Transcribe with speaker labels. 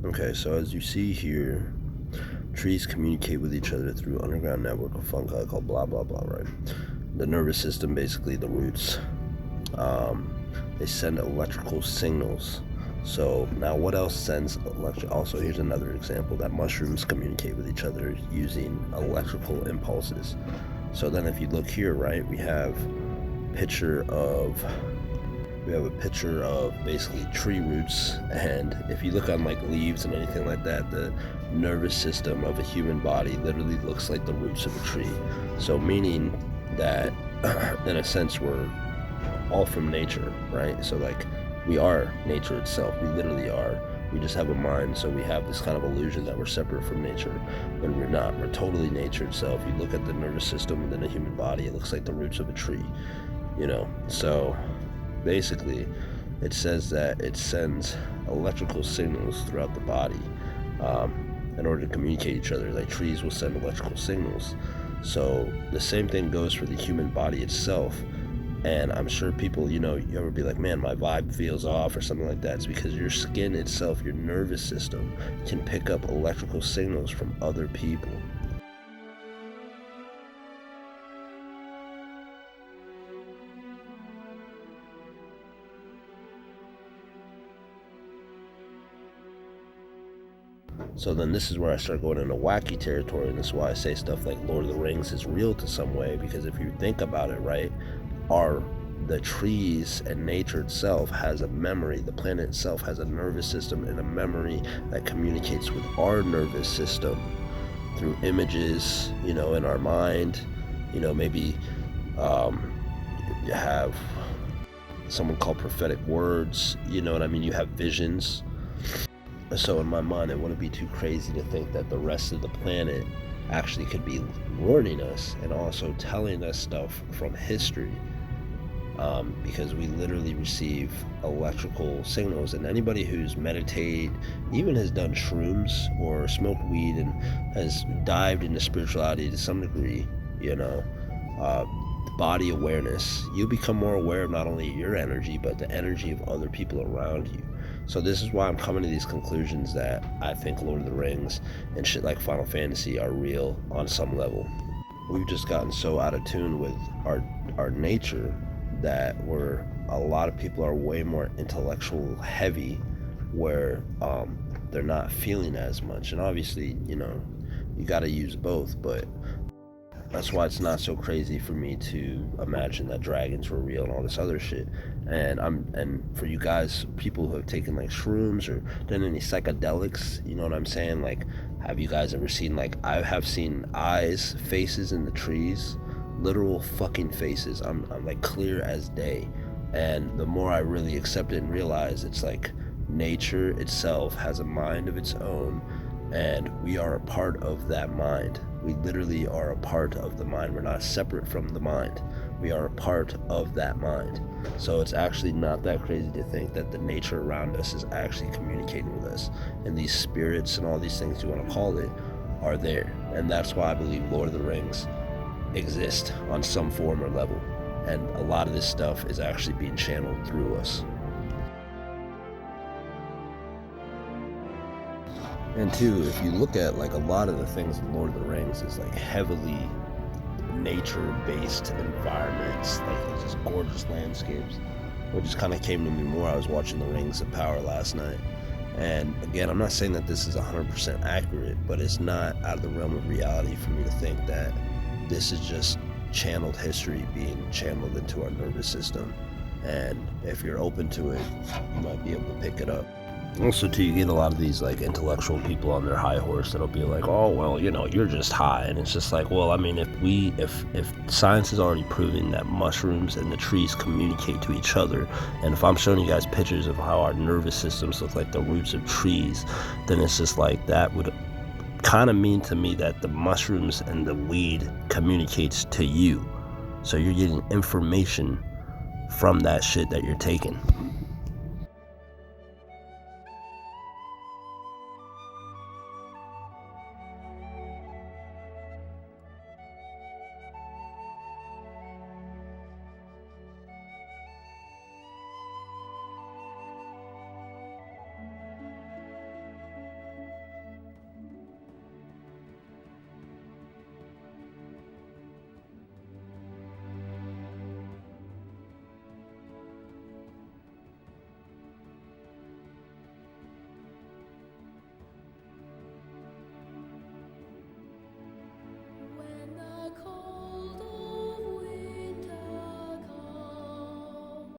Speaker 1: Okay, so as you see here, trees communicate with each other through underground network of fungi called blah blah blah, right? The nervous system, basically the roots, um, they send electrical signals. So now what else sends electric? Also, here's another example that mushrooms communicate with each other using electrical impulses. So then if you look here, right, picture of we have a picture of basically tree roots, and if you look on like leaves and anything like that, the nervous system of a human body literally looks like the roots of a tree. So meaning that in a sense we're all from nature, right? So like we are nature itself. We literally are. We just have a mind, so we have this kind of illusion that we're separate from nature, but we're not. We're totally nature itself. You look at the nervous system within a human body, it looks like the roots of a tree, So basically, it says that it sends electrical signals throughout the body in order to communicate each other. Like trees will send electrical signals. So the same thing goes for the human body itself. And I'm sure people, you ever be like, man, my vibe feels off or something like that. It's because your skin itself, your nervous system, can pick up electrical signals from other people. So then this is where I start going into wacky territory, and this is why I say stuff like Lord of the Rings is real to some way, because if you think about it, right, are the trees and nature itself has a memory. The planet itself has a nervous system and a memory that communicates with our nervous system through images, in our mind. Maybe you have someone called prophetic words, you know what I mean? You have visions. So in my mind, it wouldn't be too crazy to think that the rest of the planet actually could be warning us and also telling us stuff from history, because we literally receive electrical signals. And anybody who's meditated, even has done shrooms or smoked weed and has dived into spirituality to some degree, uh, body awareness, you become more aware of not only your energy but the energy of other people around you. So this is why I'm coming to these conclusions that I think Lord of the Rings and shit like Final Fantasy are real on some level. We've just gotten so out of tune with our nature that a lot of people are way more intellectual heavy, where they're not feeling as much. And obviously, you got to use both, but that's why it's not so crazy for me to imagine that dragons were real and all this other shit. And for you guys, people who have taken like shrooms or done any psychedelics, you know what I'm saying? Like, have you guys ever seen, like, I have seen eyes, faces in the trees, literal fucking faces. I'm like clear as day. And the more I really accept it and realize it's like nature itself has a mind of its own, and we are a part of that mind. We literally are a part of the mind. We're not separate from the mind. We are a part of that mind. So it's actually not that crazy to think that the nature around us is actually communicating with us. And these spirits and all these things you want to call it are there. And that's why I believe Lord of the Rings exist on some form or level. And a lot of this stuff is actually being channeled through us. And two, if you look at like a lot of the things in Lord of the Rings is like heavily nature-based environments, like it's just gorgeous landscapes, which just kind of came to me more. I was watching The Rings of Power last night, and again, I'm not saying that this is 100% accurate, but it's not out of the realm of reality for me to think that this is just channeled history being channeled into our nervous system. And if you're open to it, you might be able to pick it up. Also, too, you get a lot of these like intellectual people on their high horse that'll be like, "Oh, well, you're just high," and it's just like, well, I mean, if science is already proving that mushrooms and the trees communicate to each other, and if I'm showing you guys pictures of how our nervous systems look like the roots of trees, then it's just like that would kind of mean to me that the mushrooms and the weed communicates to you, so you're getting information from that shit that you're taking.